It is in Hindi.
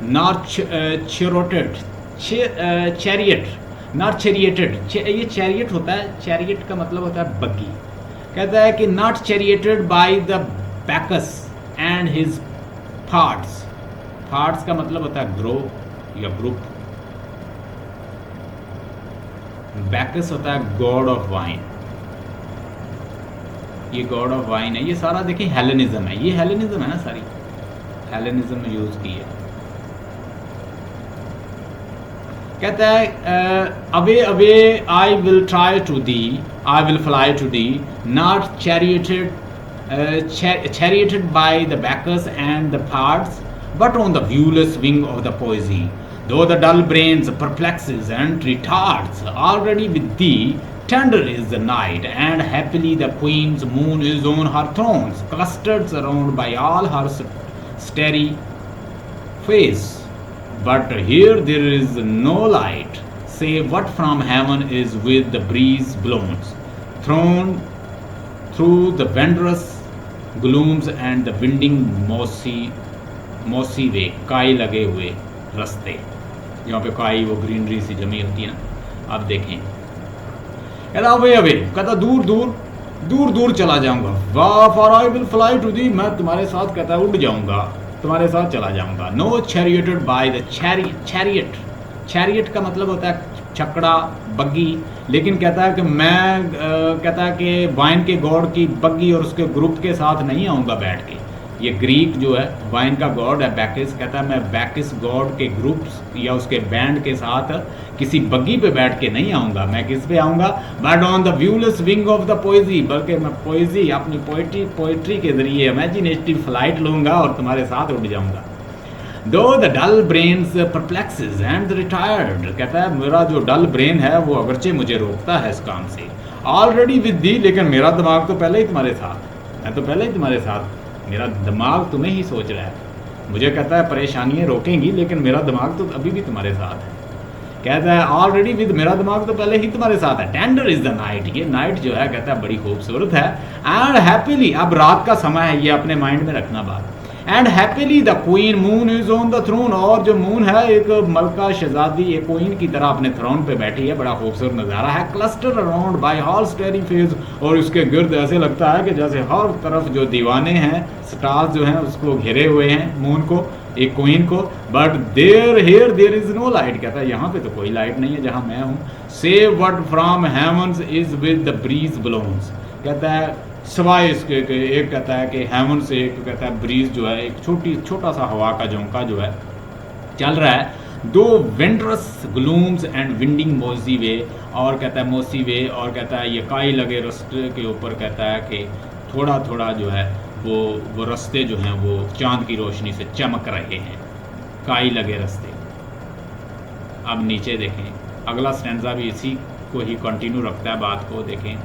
नॉट चैरोटेड, चैरियट, नॉट चैरिएटेड, ये चैरियट होता है, चैरियट का मतलब होता है बग्गी। कहता है कि not charioted by the Bacchus and his pards, pards का मतलब होता है ग्रोह या ग्रुप, बैकस होता है गॉड ऑफ वाइन, ये गॉड ऑफ वाइन है। ये सारा देखिए हेलेनिज्म है, ये हेलेनिज्म है ना, सारी हेलेनिज्म यूज की है। कहता है away away I will try to thee, I will fly to thee, not charioted chariotted by the backers and the parts, but on the viewless wing of the poesy. Though the dull brains perplexes and retards, already with thee tender is the night, and happily the queen's moon is on her thrones, clustered around by all her starry face. But here there is no light, save what from heaven is with the breeze blown, thrown through the wondrous glumes and the winding मौसी वे, काई लगे हुए रास्ते, यहाँ पे काई वो ग्रीनरी सी जमी होती है ना। आप देखें, कहता अवे अवे, कहता दूर दूर दूर दूर चला जाऊंगा, वाह for I will fly to thee, मैं तुम्हारे साथ कहता है उड़ जाऊंगा, तुम्हारे साथ चला जाऊंगा। No charioted by the chariot, chariot का मतलब होता है छकड़ा, बग्गी, लेकिन कहता है कि मैं कहता है कि वाइन के गॉड की बग्गी और उसके ग्रुप के साथ नहीं आऊँगा बैठ के। ये ग्रीक जो है वाइन का गॉड है बैकिस, कहता है मैं बैकिस गॉड के ग्रुप्स या उसके बैंड के साथ किसी बग्गी पे बैठ के नहीं आऊँगा, मैं किस पे आऊँगा, but on the viewless wing of the poesy, बल्कि मैं पोइजी अपनी पोइट्री के जरिए इमेजिनेटिव फ्लाइट लूँगा और तुम्हारे साथ उड़ जाऊँगा। Though the dull brains perplexes and the retired, कहता है मेरा जो डल ब्रेन है वो अगरचे मुझे रोकता है इस काम से, ऑलरेडी विद दी, लेकिन मेरा दिमाग तो पहले ही तुम्हारे साथ, मैं तो पहले ही तुम्हारे साथ, मेरा दिमाग तुम्हें ही सोच रहा है, मुझे कहता है परेशानियाँ रोकेंगी लेकिन मेरा दिमाग तो अभी भी तुम्हारे साथ है। कहता है ऑलरेडी विद, मेरा दिमाग तो पहले ही तुम्हारे साथ है। टेंडर इज द नाइट, ये नाइट जो है कहता है बड़ी खूबसूरत है। एंड हैप्पीली, अब रात का समय है, ये अपने माइंड में रखना बात। And happily the queen moon is on the throne, और जो मून है एक मलका शहजादी, एक क्वीन की तरह अपने थ्रोन पे बैठी है, बड़ा खूबसूरत नज़ारा है। Cluster around by all starry fays, और उसके गिर्द ऐसे लगता है कि जैसे हर तरफ जो दीवाने हैं, स्टार्स जो हैं उसको घेरे हुए हैं, मून को, एक क्वीन को। But there is no light, कहता है यहाँ पे तो कोई लाइट नहीं है जहाँ मैं हूँ। Save what from heavens is with the breeze blowns, कहता है सिवाय इसके, एक कहता है कि हेवन से, एक कहता है ब्रीज जो है, एक छोटा सा हवा का झोंका जो है चल रहा है। दो वेंड्रस ग्लूम्स एंड विंडिंग मोसी वे, और कहता है मोसी वे, और कहता है ये काई लगे रास्ते के ऊपर, कहता है कि थोड़ा थोड़ा जो है वो रास्ते जो हैं वो चांद की रोशनी से चमक रहे हैं, काई लगे रास्ते। अब नीचे देखें, अगला स्टैंजा भी इसी को ही कंटिन्यू रखता है बात को, देखें।